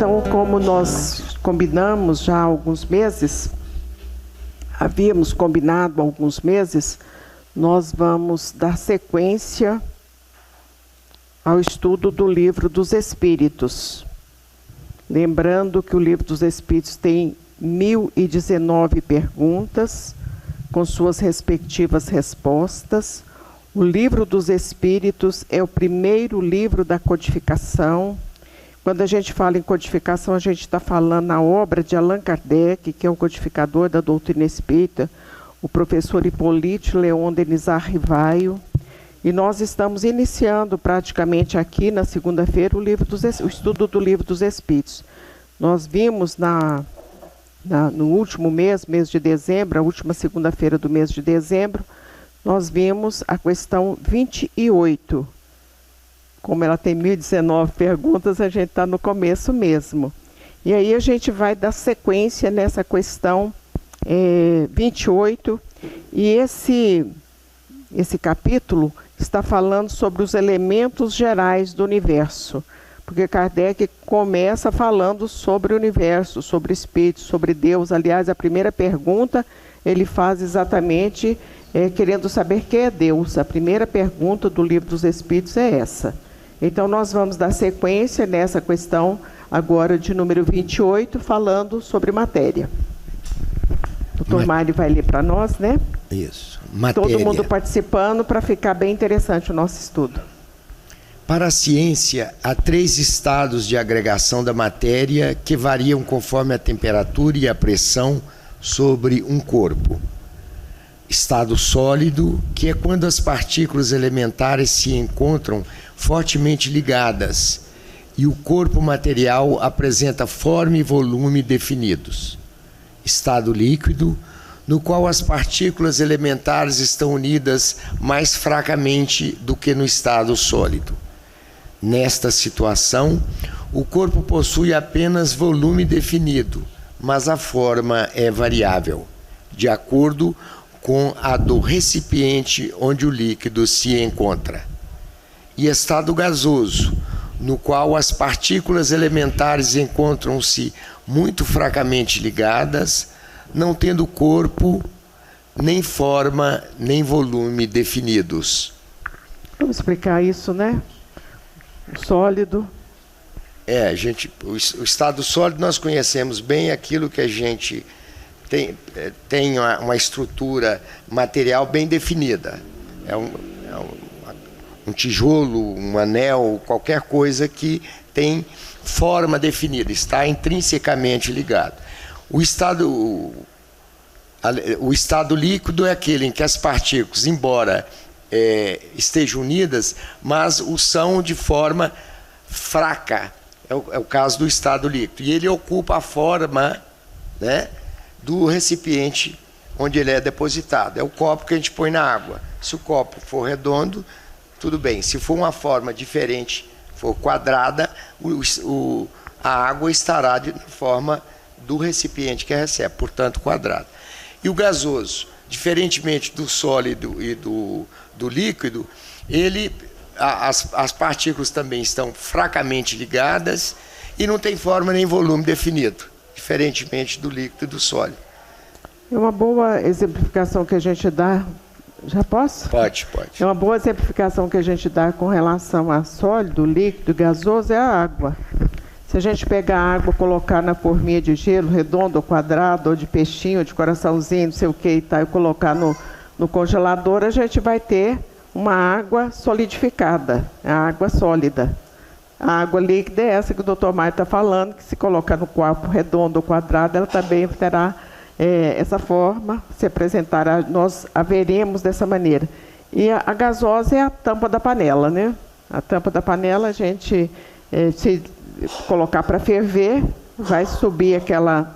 Então, como nós combinamos já há alguns meses, havíamos combinado há alguns meses, nós vamos dar sequência ao estudo do Livro dos Espíritos. Lembrando que o Livro dos Espíritos tem 1019 perguntas, com suas respectivas respostas. O Livro dos Espíritos é o primeiro livro da codificação. Quando a gente fala em codificação, a gente está falando na obra de Allan Kardec, que é o codificador da doutrina espírita, o professor Hipólito Leon Denizar Rivaio. E nós estamos iniciando praticamente aqui na segunda-feira o estudo do Livro dos Espíritos. Nós vimos no último mês de dezembro, a última segunda-feira do mês de dezembro, nós vimos a questão 28. Como ela tem 1019 perguntas, a gente está no começo mesmo. E aí a gente vai dar sequência nessa questão 28. E esse capítulo está falando sobre os elementos gerais do universo. Porque Kardec começa falando sobre o universo, sobre o Espírito, sobre Deus. Aliás, a primeira pergunta ele faz exatamente querendo saber quem é Deus. A primeira pergunta do Livro dos Espíritos é essa. Então, nós vamos dar sequência nessa questão agora de número 28, falando sobre matéria. O doutor Mário vai ler para nós, né? Isso. Matéria. Todo mundo participando para ficar bem interessante o nosso estudo. Para a ciência, há 3 estados de agregação da matéria que variam conforme a temperatura e a pressão sobre um corpo. Estado sólido, que é quando as partículas elementares se encontram fortemente ligadas e o corpo material apresenta forma e volume definidos. Estado líquido, no qual as partículas elementares estão unidas mais fracamente do que no estado sólido. Nesta situação, o corpo possui apenas volume definido, mas a forma é variável, de acordo com a do recipiente onde o líquido se encontra. E estado gasoso, no qual as partículas elementares encontram-se muito fracamente ligadas, não tendo corpo, nem forma, nem volume definidos. Vamos explicar isso, né? O sólido. O estado sólido nós conhecemos bem, aquilo que a gente tem uma estrutura material bem definida. É um tijolo, um anel, qualquer coisa que tem forma definida, está intrinsecamente ligado. O estado líquido é aquele em que as partículas, embora estejam unidas, mas o são de forma fraca. É o caso do estado líquido. E ele ocupa a forma, né, do recipiente onde ele é depositado. É o copo que a gente põe na água. Se o copo for redondo, tudo bem. Se for uma forma diferente, for quadrada, a água estará de forma do recipiente que recebe, portanto quadrado. E o gasoso, diferentemente do sólido e do líquido, as partículas também estão fracamente ligadas e não tem forma nem volume definido, diferentemente do líquido e do sólido. É uma boa exemplificação que a gente dá. Já posso? Pode. É uma boa exemplificação que a gente dá com relação a sólido, líquido, gasoso, é a água. Se a gente pegar a água, colocar na forminha de gelo, redondo ou quadrado, ou de peixinho, ou de coraçãozinho, não sei o que e tal, e colocar no congelador, a gente vai ter uma água solidificada, a água sólida. A água líquida é essa que o doutor Mário está falando, que se colocar no copo redondo ou quadrado, ela também terá essa forma, se apresentará, nós a veremos dessa maneira. E a gasosa é a tampa da panela, né? A tampa da panela, a gente, se colocar para ferver, vai subir aquela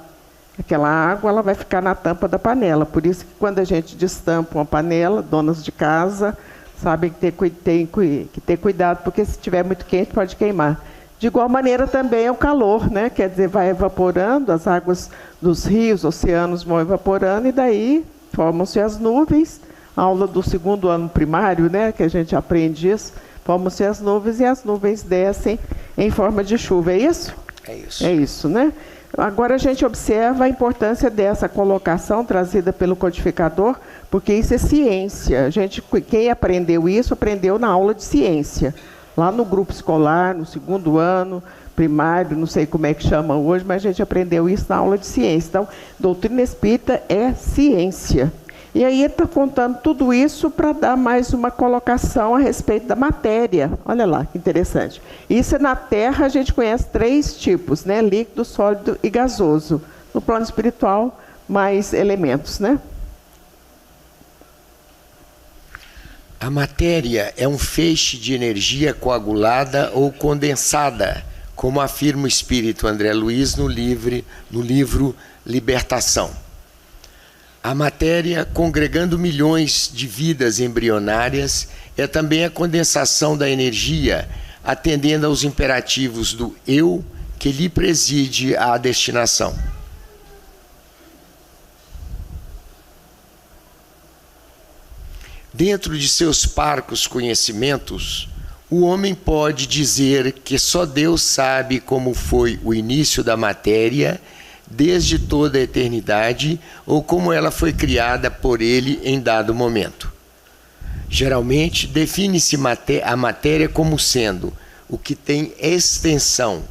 água, ela vai ficar na tampa da panela. Por isso que quando a gente destampa uma panela, donas de casa sabem que tem que ter cuidado, porque se estiver muito quente pode queimar. De igual maneira também é o calor, né? Quer dizer, vai evaporando, as águas dos rios, oceanos vão evaporando e daí formam-se as nuvens. A aula do 2º ano primário, né? Que a gente aprende isso, formam-se as nuvens e as nuvens descem em forma de chuva, é isso? É isso. É isso, né? Agora a gente observa a importância dessa colocação trazida pelo codificador, porque isso é ciência. Quem aprendeu isso, aprendeu na aula de ciência. Lá no grupo escolar, no 2º ano, primário, não sei como é que chama hoje, mas a gente aprendeu isso na aula de ciência. Então, doutrina espírita é ciência. E aí ele está contando tudo isso para dar mais uma colocação a respeito da matéria. Olha lá, que interessante. Isso na Terra a gente conhece 3 tipos, né? Líquido, sólido e gasoso. No plano espiritual, mais elementos, né? A matéria é um feixe de energia coagulada ou condensada, como afirma o espírito André Luiz no livro Libertação. A matéria, congregando milhões de vidas embrionárias, é também a condensação da energia, atendendo aos imperativos do eu que lhe preside a destinação. Dentro de seus parcos conhecimentos, o homem pode dizer que só Deus sabe como foi o início da matéria desde toda a eternidade ou como ela foi criada por ele em dado momento. Geralmente, define-se a matéria como sendo o que tem extensão,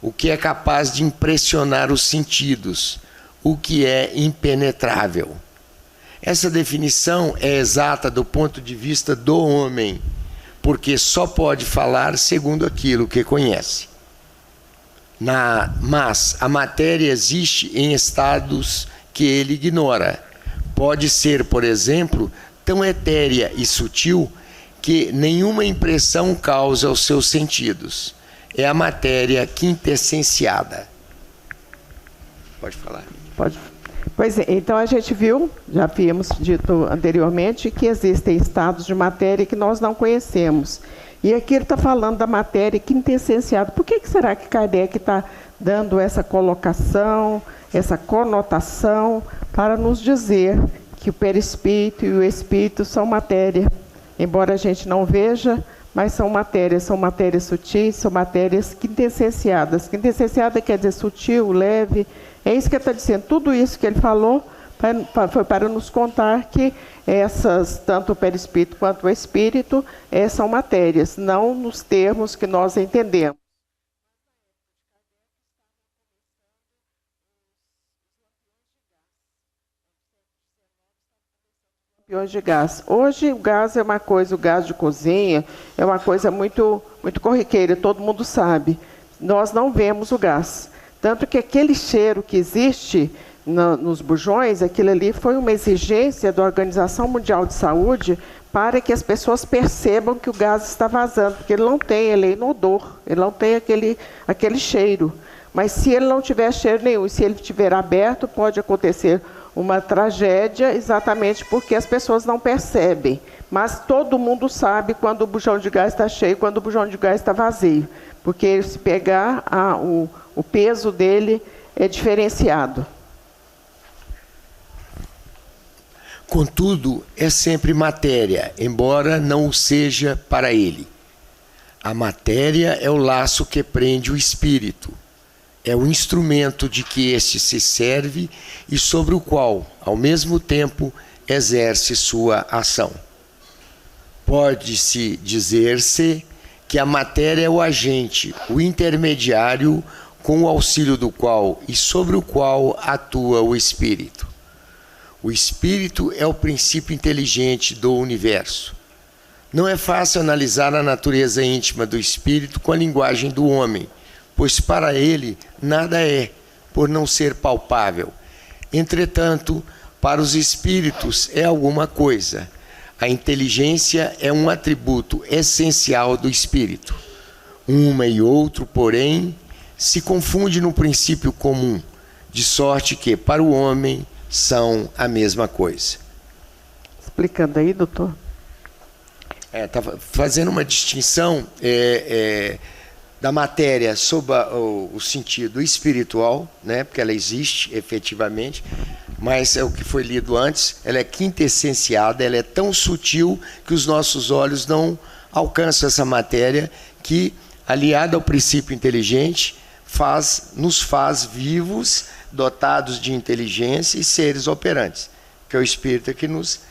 o que é capaz de impressionar os sentidos, o que é impenetrável. Essa definição é exata do ponto de vista do homem, porque só pode falar segundo aquilo que conhece. Mas a matéria existe em estados que ele ignora. Pode ser, por exemplo, tão etérea e sutil que nenhuma impressão causa aos seus sentidos. É a matéria quintessenciada. Pode falar. Pode. Pois é, então a gente viu, já havíamos dito anteriormente, que existem estados de matéria que nós não conhecemos. E aqui ele está falando da matéria quintessenciada. Por que será que Kardec está dando essa colocação, essa conotação, para nos dizer que o perispírito e o espírito são matéria? Embora a gente não veja, mas são matérias sutis, são matérias quintessenciadas. Quintessenciada quer dizer sutil, leve. É isso que ele está dizendo. Tudo isso que ele falou foi para nos contar que tanto o perispírito quanto o espírito, são matérias, não nos termos que nós entendemos. De gás. Hoje o gás é uma coisa, o gás de cozinha é uma coisa muito, muito corriqueira, todo mundo sabe. Nós não vemos o gás. Tanto que aquele cheiro que existe nos bujões, aquilo ali foi uma exigência da Organização Mundial de Saúde para que as pessoas percebam que o gás está vazando, porque ele é inodor, ele não tem aquele cheiro. Mas se ele não tiver cheiro nenhum, se ele estiver aberto, pode acontecer uma tragédia, exatamente porque as pessoas não percebem. Mas todo mundo sabe quando o bujão de gás está cheio, quando o bujão de gás está vazio. Porque se pegar, o peso dele é diferenciado. Contudo, é sempre matéria, embora não o seja para ele. A matéria é o laço que prende o espírito. É o instrumento de que este se serve e sobre o qual, ao mesmo tempo, exerce sua ação. Pode-se dizer-se que a matéria é o agente, o intermediário com o auxílio do qual e sobre o qual atua o espírito. O espírito é o princípio inteligente do universo. Não é fácil analisar a natureza íntima do espírito com a linguagem do homem, pois para ele nada é, por não ser palpável. Entretanto, para os espíritos é alguma coisa. A inteligência é um atributo essencial do espírito. Uma e outro, porém, se confunde no princípio comum, de sorte que, para o homem, são a mesma coisa. Explicando aí, doutor. Estava fazendo uma distinção da matéria sob o sentido espiritual, né, porque ela existe efetivamente, mas é o que foi lido antes, ela é quintessenciada, ela é tão sutil que os nossos olhos não alcançam essa matéria que, aliada ao princípio inteligente, nos faz vivos, dotados de inteligência e seres operantes, que é o espírito que nos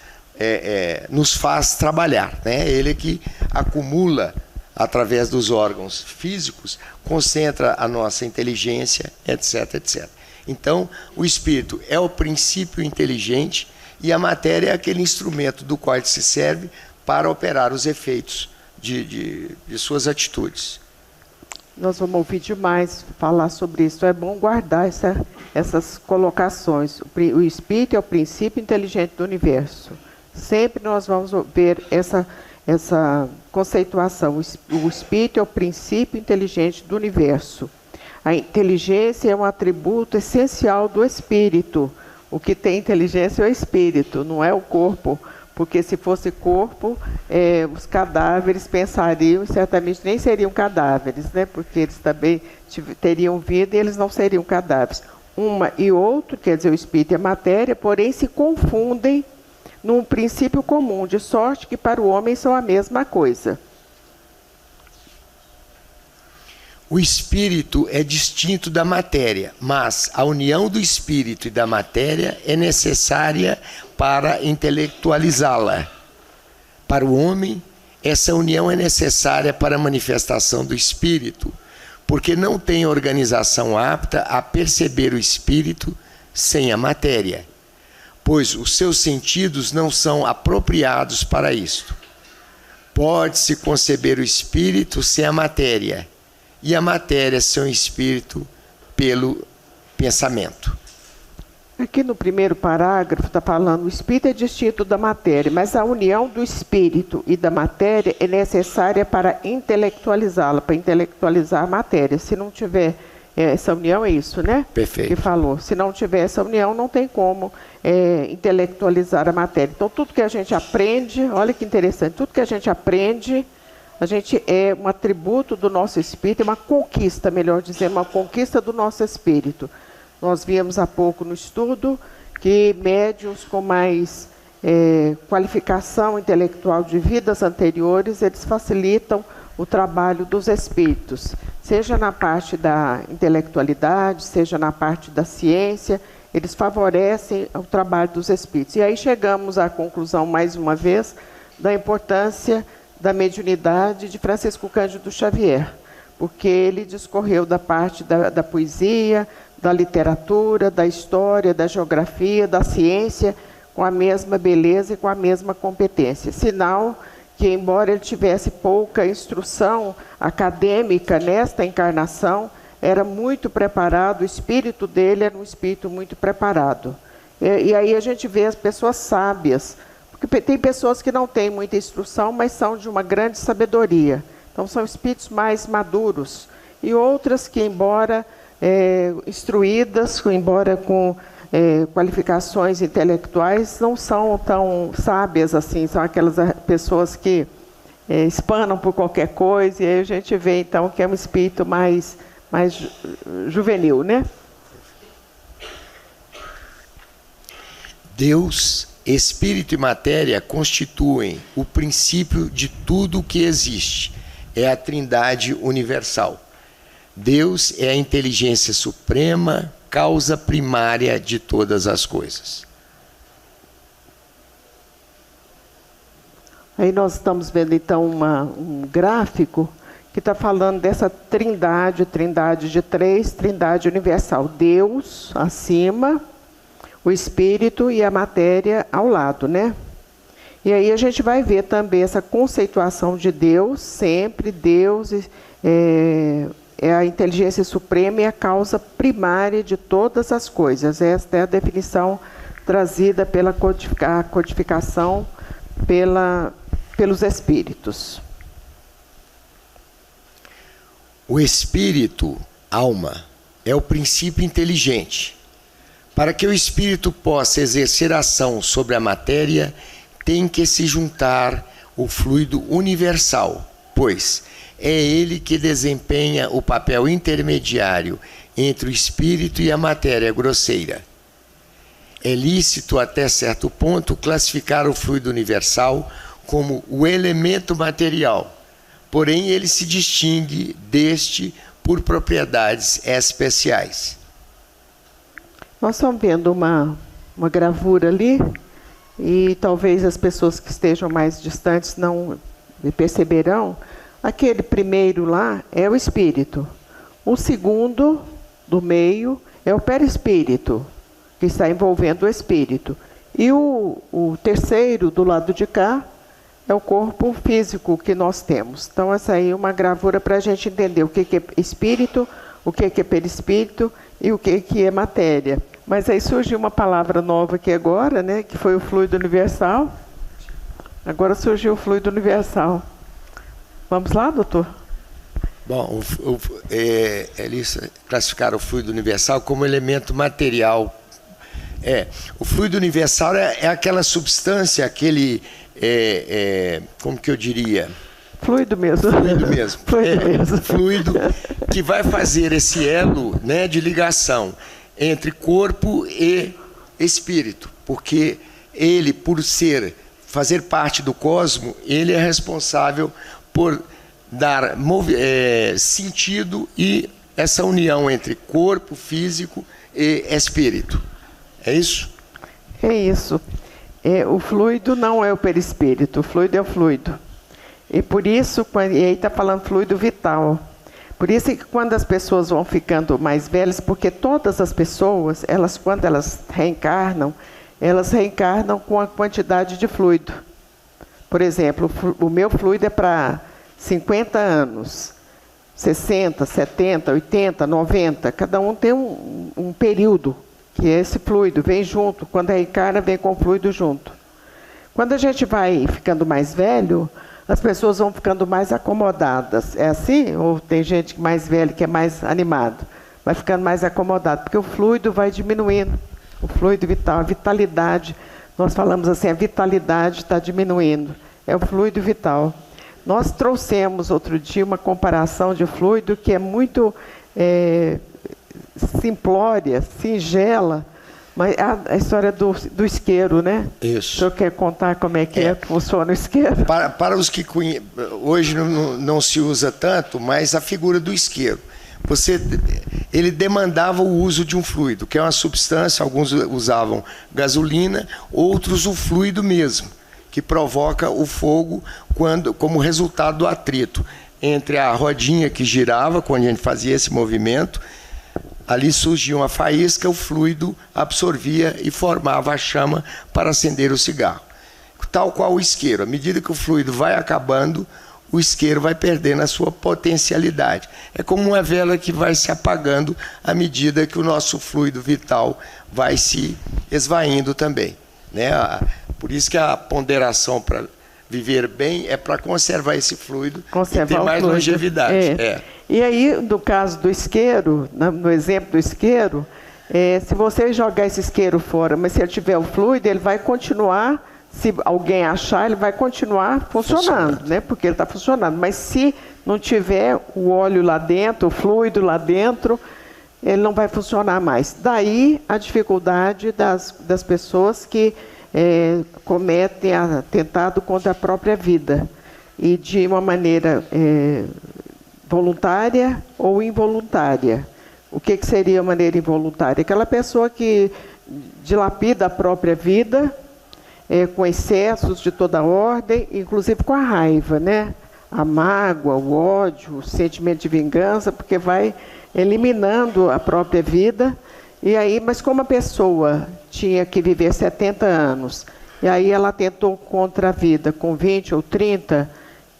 faz trabalhar, né? Ele que acumula através dos órgãos físicos, concentra a nossa inteligência, etc, etc. Então, o espírito é o princípio inteligente e a matéria é aquele instrumento do qual ele se serve para operar os efeitos de suas atitudes. Nós vamos ouvir demais falar sobre isso. É bom guardar essas colocações. O espírito é o princípio inteligente do universo. Sempre nós vamos ver essa conceituação. O espírito é o princípio inteligente do universo. A inteligência é um atributo essencial do espírito. O que tem inteligência é o espírito, não é o corpo. Porque se fosse corpo, os cadáveres pensariam, e certamente nem seriam cadáveres, né? Porque eles também teriam vida e eles não seriam cadáveres. Uma e outro, quer dizer, o espírito e a matéria, porém se confundem num princípio comum, de sorte que para o homem são a mesma coisa. O espírito é distinto da matéria, mas a união do espírito e da matéria é necessária para intelectualizá-la. Para o homem, essa união é necessária para a manifestação do espírito, porque não tem organização apta a perceber o espírito sem a matéria, pois os seus sentidos não são apropriados para isto. Pode-se conceber o espírito sem a matéria, e a matéria sem o espírito pelo pensamento. Aqui no primeiro parágrafo está falando: o espírito é distinto da matéria, mas a união do espírito e da matéria é necessária para intelectualizá-la, para intelectualizar a matéria. Se não tiver essa união, é isso, né? Perfeito. Que falou. Se não tiver essa união, não tem como intelectualizar a matéria. Então, tudo que a gente aprende, olha que interessante, tudo que a gente aprende, a gente é um atributo do nosso espírito, é uma conquista, melhor dizendo, uma conquista do nosso espírito. Nós vimos há pouco no estudo que médiuns com mais qualificação intelectual de vidas anteriores, eles facilitam o trabalho dos espíritos, seja na parte da intelectualidade, seja na parte da ciência, eles favorecem o trabalho dos espíritos. E aí chegamos à conclusão, mais uma vez, da importância da mediunidade de Francisco Cândido Xavier, porque ele discorreu da parte da poesia, da literatura, da história, da geografia, da ciência, com a mesma beleza e com a mesma competência. Sinal que, embora ele tivesse pouca instrução acadêmica nesta encarnação, era muito preparado, o espírito dele era um espírito muito preparado. E aí a gente vê as pessoas sábias, porque tem pessoas que não têm muita instrução, mas são de uma grande sabedoria. Então são espíritos mais maduros. E outras que, embora instruídas, embora com qualificações intelectuais, não são tão sábias assim, são aquelas pessoas que espanam por qualquer coisa, e aí a gente vê então que é um espírito mais juvenil, né? Deus, espírito e matéria constituem o princípio de tudo o que existe. É a Trindade universal. Deus é a inteligência suprema, causa primária de todas as coisas. Aí nós estamos vendo então um gráfico que está falando dessa trindade de três, trindade universal. Deus acima, o espírito e a matéria ao lado, né? E aí a gente vai ver também essa conceituação de Deus, sempre Deus é a inteligência suprema e a causa primária de todas as coisas. Esta é a definição trazida pela codificação pelos espíritos. O espírito, alma, é o princípio inteligente. Para que o espírito possa exercer ação sobre a matéria, tem que se juntar o fluido universal, pois é ele que desempenha o papel intermediário entre o espírito e a matéria grosseira. É lícito, até certo ponto, classificar o fluido universal como o elemento material, porém ele se distingue deste por propriedades especiais. Nós estamos vendo uma gravura ali, e talvez as pessoas que estejam mais distantes não perceberão. Aquele primeiro lá é o espírito. O segundo, do meio, é o perispírito, que está envolvendo o espírito. E o terceiro, do lado de cá, é o corpo físico que nós temos. Então, essa aí é uma gravura para a gente entender o que é espírito, o que é perispírito e o que é matéria. Mas aí surgiu uma palavra nova aqui agora, né, que foi o fluido universal. Agora surgiu o fluido universal. Vamos lá, doutor? Bom, eles classificaram o fluido universal como elemento material. O fluido universal é aquela substância, aquele, como que eu diria? Fluido mesmo. Fluido mesmo. Fluido mesmo. Fluido que vai fazer esse elo, né, de ligação entre corpo e espírito, porque ele, por fazer parte do cosmo, ele é responsável por dar sentido e essa união entre corpo físico e espírito. É isso? É isso. O fluido não é o perispírito, o fluido é o fluido. E por isso, e aí está falando fluido vital. Por isso que quando as pessoas vão ficando mais velhas, porque todas as pessoas, quando elas reencarnam com a quantidade de fluido. Por exemplo, o meu fluido é para 50 anos, 60, 70, 80, 90. Cada um tem um período que esse fluido vem junto. Quando reencarna, vem com o fluido junto. Quando a gente vai ficando mais velho, as pessoas vão ficando mais acomodadas. É assim? Ou tem gente mais velha que é mais animado? Vai ficando mais acomodado, porque o fluido vai diminuindo. O fluido vital, a vitalidade. Nós falamos assim, a vitalidade está diminuindo. É o fluido vital. Nós trouxemos outro dia uma comparação de fluido que é muito simplória, singela, mas a história do isqueiro, né? Isso. O senhor quer contar como é que funciona o isqueiro? Para os que hoje não se usa tanto, mas a figura do isqueiro. Ele demandava o uso de um fluido, que é uma substância, alguns usavam gasolina, outros o fluido mesmo, que provoca o fogo como resultado do atrito entre a rodinha que girava, quando a gente fazia esse movimento. Ali surgia uma faísca, o fluido absorvia e formava a chama para acender o cigarro. Tal qual o isqueiro, à medida que o fluido vai acabando, o isqueiro vai perdendo a sua potencialidade. É como uma vela que vai se apagando à medida que o nosso fluido vital vai se esvaindo também, né? Por isso que a ponderação para viver bem é para conservar esse fluido e ter mais longevidade. E aí, no caso do isqueiro, no exemplo do isqueiro, se você jogar esse isqueiro fora, mas se ele tiver o fluido, ele vai continuar, se alguém achar, ele vai continuar funcionando, né? Porque ele está funcionando. Mas se não tiver o óleo lá dentro, o fluido lá dentro, ele não vai funcionar mais. Daí a dificuldade das pessoas que cometem atentado contra a própria vida, e de uma maneira voluntária ou involuntária. O que seria a maneira involuntária? Aquela pessoa que dilapida a própria vida com excessos de toda ordem, inclusive com a raiva, né? A mágoa, o ódio, o sentimento de vingança, porque vai eliminando a própria vida. E aí, mas como a pessoa tinha que viver 70 anos, e aí ela tentou contra a vida com 20 ou 30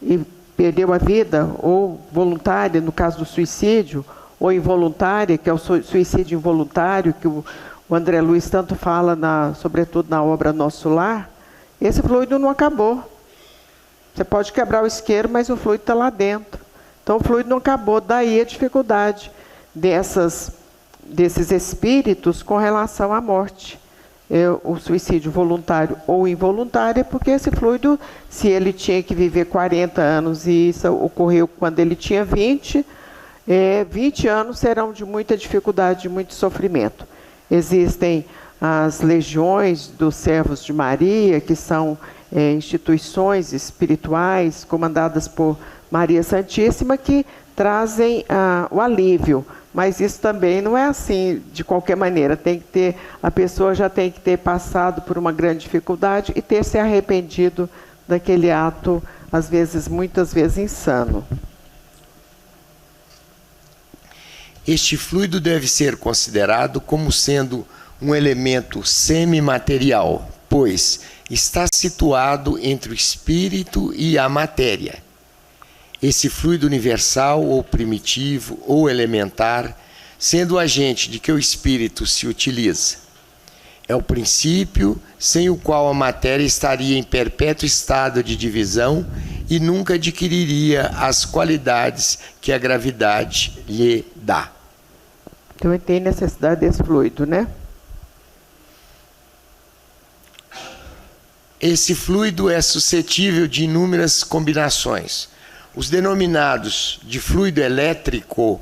e perdeu a vida, ou voluntária, no caso do suicídio, ou involuntária, que é o suicídio involuntário, que o André Luiz tanto fala, sobretudo na obra Nosso Lar, esse fluido não acabou. Você pode quebrar o isqueiro, mas o fluido está lá dentro. Então o fluido não acabou, daí a dificuldade desses espíritos com relação à morte. O suicídio voluntário ou involuntário, porque esse fluido, se ele tinha que viver 40 anos e isso ocorreu quando ele tinha 20, 20 anos serão de muita dificuldade, de muito sofrimento. Existem as legiões dos servos de Maria, que são instituições espirituais comandadas por Maria Santíssima, que trazem o alívio. Mas isso também não é assim de qualquer maneira. A pessoa já tem que ter passado por uma grande dificuldade e ter se arrependido daquele ato, às vezes, muitas vezes insano. Este fluido deve ser considerado como sendo um elemento semimaterial, pois está situado entre o espírito e a matéria. Esse fluido universal, ou primitivo, ou elementar, sendo o agente de que o espírito se utiliza. É o princípio sem o qual a matéria estaria em perpétuo estado de divisão e nunca adquiriria as qualidades que a gravidade lhe dá. Então, ele tem necessidade desse fluido, né? Esse fluido é suscetível de inúmeras combinações. Os denominados de fluido elétrico,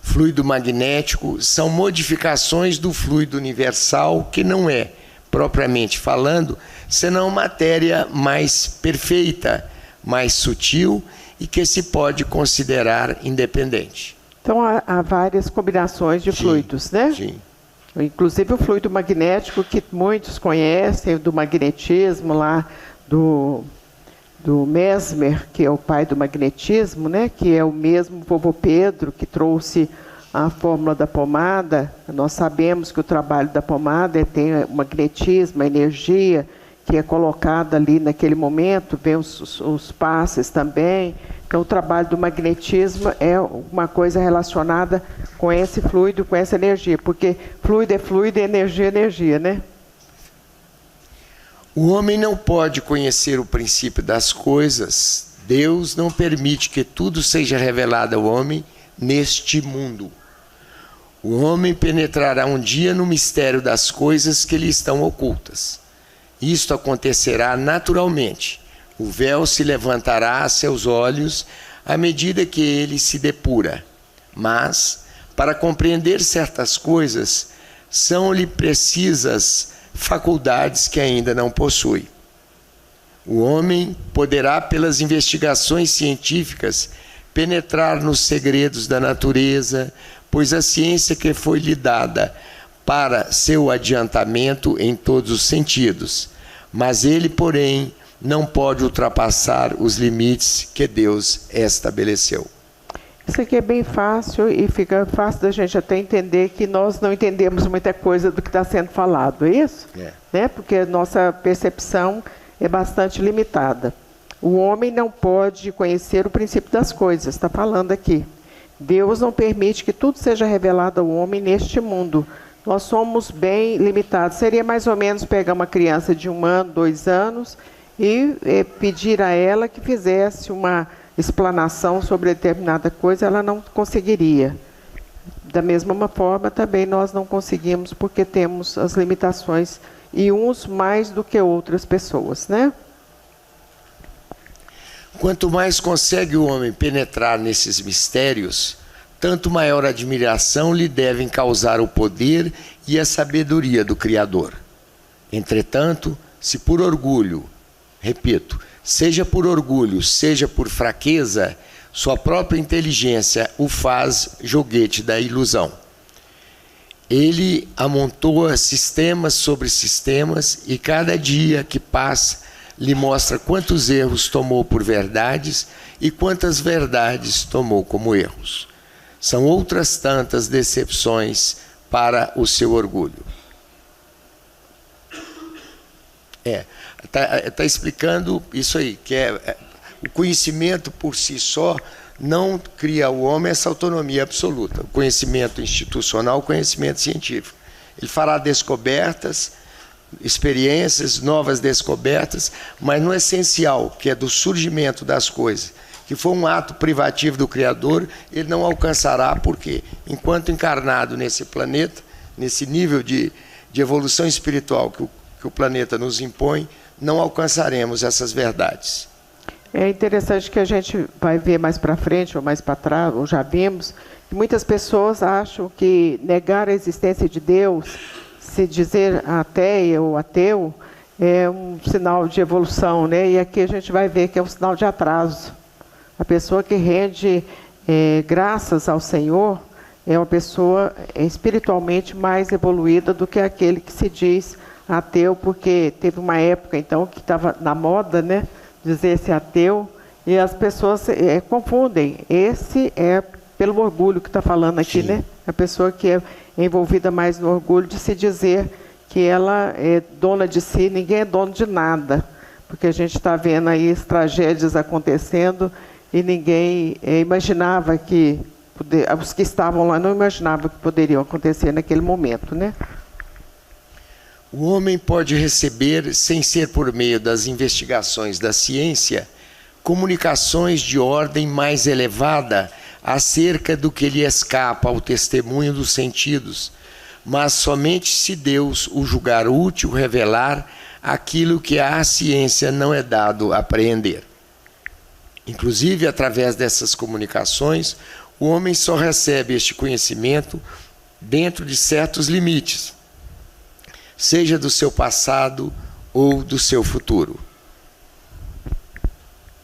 fluido magnético, são modificações do fluido universal, que não é, propriamente falando, senão matéria mais perfeita, mais sutil e que se pode considerar independente. Então, há várias combinações de fluidos, né? Sim. Inclusive o fluido magnético, que muitos conhecem, do magnetismo lá, do Mesmer, que é o pai do magnetismo, né? Que é o mesmo vovô Pedro que trouxe a fórmula da pomada. Nós sabemos que o trabalho da pomada tem o magnetismo, a energia que é colocada ali naquele momento, vem os passes também. Então, o trabalho do magnetismo é uma coisa relacionada com esse fluido, com essa energia, porque fluido e energia é energia, né? O homem não pode conhecer o princípio das coisas. Deus não permite que tudo seja revelado ao homem neste mundo. O homem penetrará um dia no mistério das coisas que lhe estão ocultas. Isto acontecerá naturalmente. O véu se levantará a seus olhos à medida que ele se depura. Mas, para compreender certas coisas, são-lhe precisas faculdades que ainda não possui. O homem poderá, pelas investigações científicas, penetrar nos segredos da natureza, pois a ciência que foi lhe dada para seu adiantamento em todos os sentidos. Mas ele, porém, não pode ultrapassar os limites que Deus estabeleceu. Isso aqui é bem fácil e fica fácil da gente até entender que nós não entendemos muita coisa do que está sendo falado, é isso? É. Né? Porque a nossa percepção é bastante limitada. O homem não pode conhecer o princípio das coisas, está falando aqui. Deus não permite que tudo seja revelado ao homem neste mundo. Nós somos bem limitados. Seria mais ou menos pegar uma criança de 1 ano, 2 anos e pedir a ela que fizesse uma explanação sobre determinada coisa, ela não conseguiria. Da mesma forma, também nós não conseguimos porque temos as limitações, e uns mais do que outras pessoas, né? Quanto mais consegue o homem penetrar nesses mistérios, tanto maior admiração lhe devem causar o poder e a sabedoria do Criador. Entretanto, se por orgulho, repito, seja por orgulho, seja por fraqueza, sua própria inteligência o faz joguete da ilusão. Ele amontoa sistemas sobre sistemas e cada dia que passa lhe mostra quantos erros tomou por verdades e quantas verdades tomou como erros. São outras tantas decepções para o seu orgulho. Está explicando isso aí, que o conhecimento por si só não cria ao homem essa autonomia absoluta. O conhecimento institucional, o conhecimento científico. Ele fará descobertas, experiências, novas descobertas, mas no essencial, que é do surgimento das coisas, que foi um ato privativo do Criador, ele não alcançará, porque enquanto encarnado nesse planeta, nesse nível de evolução espiritual que o planeta nos impõe, não alcançaremos essas verdades. É interessante que a gente vai ver mais para frente, ou mais para trás, ou já vimos, que muitas pessoas acham que negar a existência de Deus, se dizer ateia ou ateu, é um sinal de evolução, né? E aqui a gente vai ver que é um sinal de atraso. A pessoa que rende graças ao Senhor, é uma pessoa espiritualmente mais evoluída do que aquele que se diz ateu, porque teve uma época, então, que estava na moda, né, dizer-se ateu, e as pessoas confundem. Esse é pelo orgulho que está falando aqui, Sim. né? A pessoa que é envolvida mais no orgulho de se dizer que ela é dona de si, ninguém é dono de nada, porque a gente está vendo aí as tragédias acontecendo e ninguém imaginava que, os que estavam lá não imaginavam que poderiam acontecer naquele momento, né? O homem pode receber, sem ser por meio das investigações da ciência, comunicações de ordem mais elevada acerca do que lhe escapa ao testemunho dos sentidos, mas somente se Deus o julgar útil revelar aquilo que à ciência não é dado apreender. Inclusive, através dessas comunicações, o homem só recebe este conhecimento dentro de certos limites, seja do seu passado ou do seu futuro.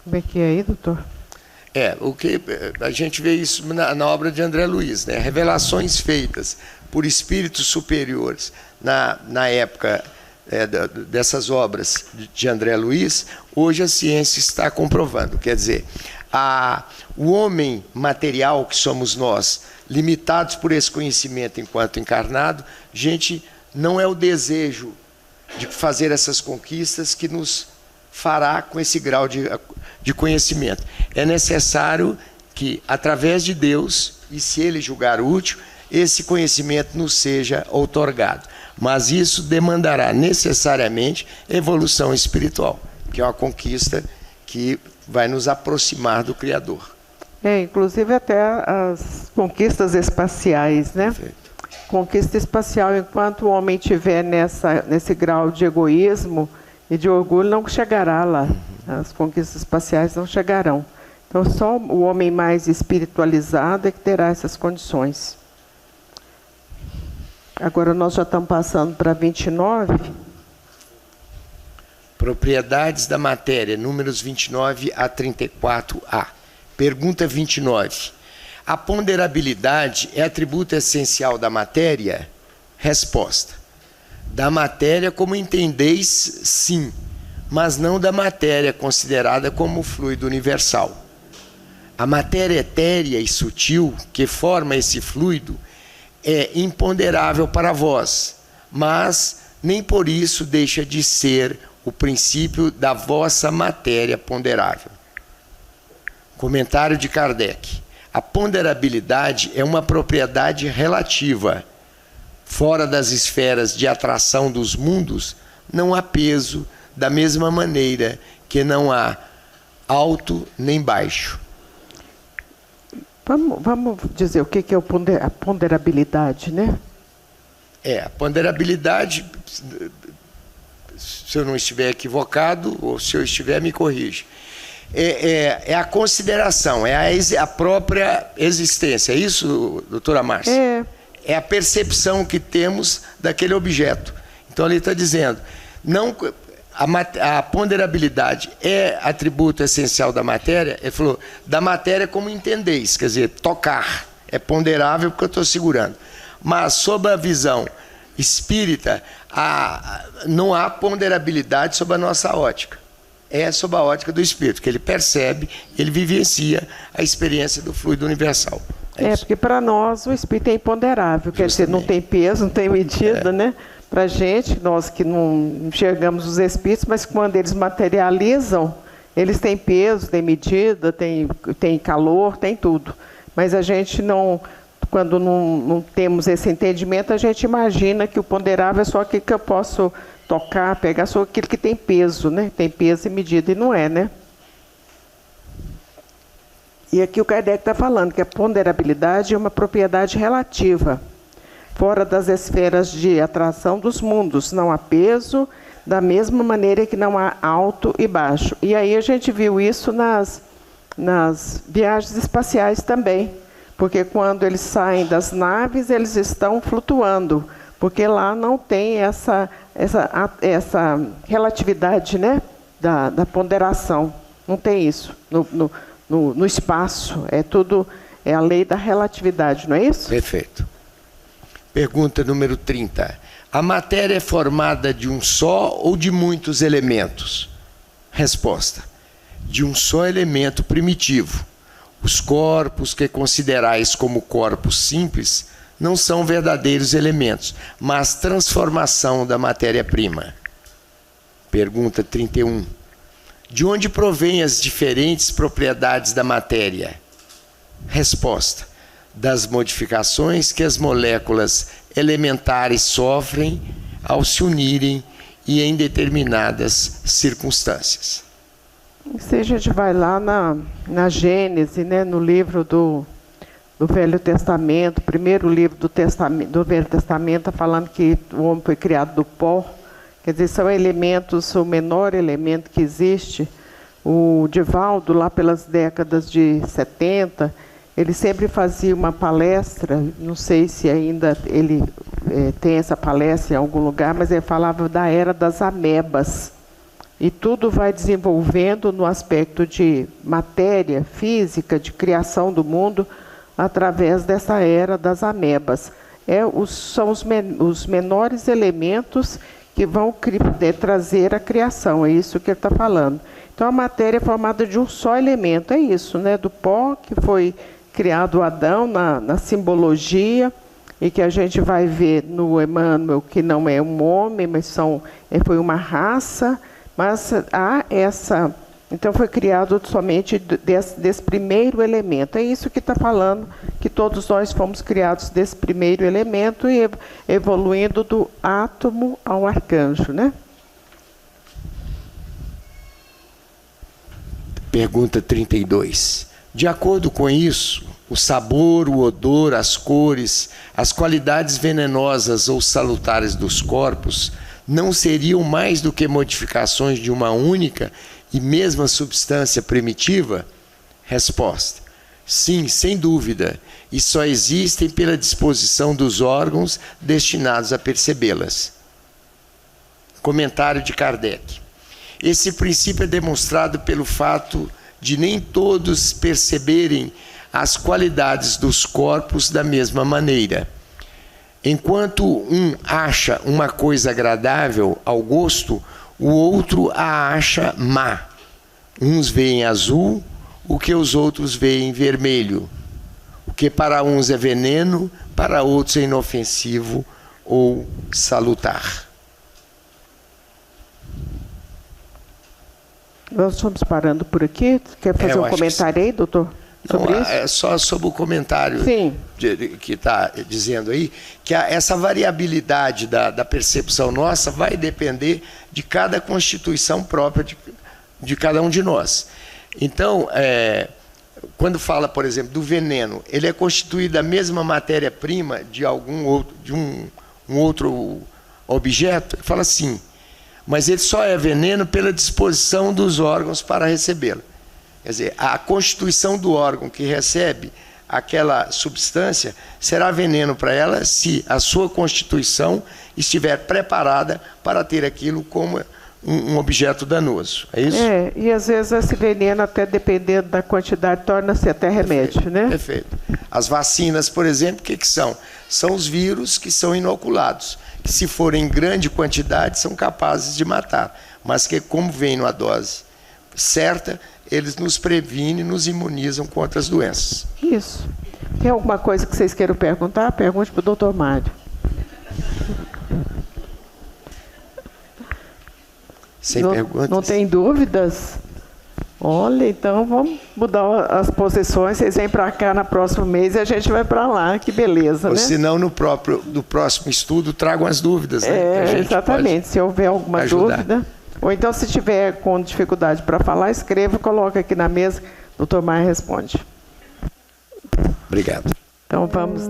Como é que é aí, doutor? O que a gente vê isso na obra de André Luiz, né? Revelações feitas por espíritos superiores na época dessas obras de André Luiz, hoje a ciência está comprovando. Quer dizer, o homem material que somos nós, limitados por esse conhecimento enquanto encarnado, gente, não é o desejo de fazer essas conquistas que nos fará com esse grau de conhecimento. É necessário que, através de Deus, e se Ele julgar útil, esse conhecimento nos seja outorgado. Mas isso demandará necessariamente evolução espiritual, que é uma conquista que vai nos aproximar do Criador. Inclusive até as conquistas espaciais, né? Perfeito. Conquista espacial, enquanto o homem estiver nesse grau de egoísmo e de orgulho, não chegará lá. As conquistas espaciais não chegarão. Então, só o homem mais espiritualizado é que terá essas condições. Agora, nós já estamos passando para 29. Propriedades da matéria, números 29 a 34a. Pergunta 29. A ponderabilidade é atributo essencial da matéria? Resposta. Da matéria como entendeis, sim, mas não da matéria considerada como fluido universal. A matéria etérea e sutil que forma esse fluido é imponderável para vós, mas nem por isso deixa de ser o princípio da vossa matéria ponderável. Comentário de Kardec. A ponderabilidade é uma propriedade relativa. Fora das esferas de atração dos mundos, não há peso, da mesma maneira que não há alto nem baixo. Vamos dizer o que é a ponderabilidade, né? A ponderabilidade, se eu não estiver equivocado, ou se eu estiver, me corrija. É a consideração, é a própria existência. É isso, doutora Márcia? É a percepção que temos daquele objeto. Então, ele está dizendo, não, a ponderabilidade é atributo essencial da matéria. Ele falou, da matéria como entendeis, quer dizer, tocar. É ponderável porque eu estou segurando. Mas, sob a visão espírita, não há ponderabilidade sob a nossa ótica. É sob a ótica do espírito, que ele percebe, ele vivencia a experiência do fluido universal. Porque para nós o espírito é imponderável, quer dizer, não tem peso, não tem medida, né? Para a gente, nós que não enxergamos os espíritos, mas quando eles materializam, eles têm peso, têm medida, têm calor, tem tudo. Mas a gente não, quando não temos esse entendimento, a gente imagina que o ponderável é só aquilo que eu posso tocar, pegar, só aquilo que tem peso, né? Tem peso e medida, e não é, né? E aqui o Kardec está falando que a ponderabilidade é uma propriedade relativa. Fora das esferas de atração dos mundos, não há peso, da mesma maneira que não há alto e baixo. E aí a gente viu isso nas viagens espaciais também, porque quando eles saem das naves, eles estão flutuando, porque lá não tem essa relatividade, né, da ponderação. Não tem isso no espaço. É tudo É a lei da relatividade, não é isso? Perfeito. Pergunta número 30. A matéria é formada de um só ou de muitos elementos? Resposta. De um só elemento primitivo. Os corpos que considerais como corpos simples não são verdadeiros elementos, mas transformação da matéria-prima. Pergunta 31. De onde provêm as diferentes propriedades da matéria? Resposta. Das modificações que as moléculas elementares sofrem ao se unirem e em determinadas circunstâncias. Se a gente vai lá na Gênese, né, no livro do Velho Testamento, o primeiro livro do Velho Testamento, está falando que o homem foi criado do pó. Quer dizer, são elementos, o menor elemento que existe. O Divaldo, lá pelas décadas de 70, ele sempre fazia uma palestra, não sei se ainda ele tem essa palestra em algum lugar, mas ele falava da era das amebas. E tudo vai desenvolvendo no aspecto de matéria, física, de criação do mundo, através dessa era das amebas. São os menores elementos que vão trazer a criação, é isso que ele está falando. Então, a matéria é formada de um só elemento, é isso, né? Do pó, que foi criado Adão na simbologia, e que a gente vai ver no Emmanuel, que não é um homem, mas foi uma raça, mas há essa... Então, foi criado somente desse primeiro elemento. É isso que está falando, que todos nós fomos criados desse primeiro elemento e evoluindo do átomo ao arcanjo, né? Pergunta 32. De acordo com isso, o sabor, o odor, as cores, as qualidades venenosas ou salutares dos corpos não seriam mais do que modificações de uma única e mesma substância primitiva? Resposta. Sim, sem dúvida, e só existem pela disposição dos órgãos destinados a percebê-las. Comentário de Kardec. Esse princípio é demonstrado pelo fato de nem todos perceberem as qualidades dos corpos da mesma maneira. Enquanto um acha uma coisa agradável ao gosto, o outro a acha má. Uns veem azul, o que os outros veem vermelho. O que para uns é veneno, para outros é inofensivo ou salutar. Nós estamos parando por aqui. Quer fazer um comentário aí, doutor? Sobre isso? É só sobre o comentário. Sim. Que está dizendo aí, que essa variabilidade da percepção nossa vai depender de cada constituição própria de cada um de nós. Então, quando fala, por exemplo, do veneno, ele é constituído da mesma matéria-prima de um outro objeto, ele fala assim, mas ele só é veneno pela disposição dos órgãos para recebê-lo. Quer dizer, a constituição do órgão que recebe aquela substância será veneno para ela se a sua constituição estiver preparada para ter aquilo como um objeto danoso. É isso? E às vezes esse veneno, até dependendo da quantidade, torna-se até remédio, né? Perfeito. As vacinas, por exemplo, o que são? São os vírus que são inoculados, que se forem em grande quantidade são capazes de matar, mas que como vem numa dose certa, eles nos previnem, nos imunizam contra as doenças. Isso. Tem alguma coisa que vocês queiram perguntar? Pergunte para o doutor Mário. Sem perguntas? Não tem dúvidas? Olha, então vamos mudar as posições. Vocês vêm para cá no próximo mês e a gente vai para lá. Que beleza, ou né? se não, no próximo estudo, tragam as dúvidas. Né? Exatamente. Se houver alguma dúvida... Ou então, se tiver com dificuldade para falar, escreva e coloca aqui na mesa. O doutor Maia responde. Obrigado. Então, vamos...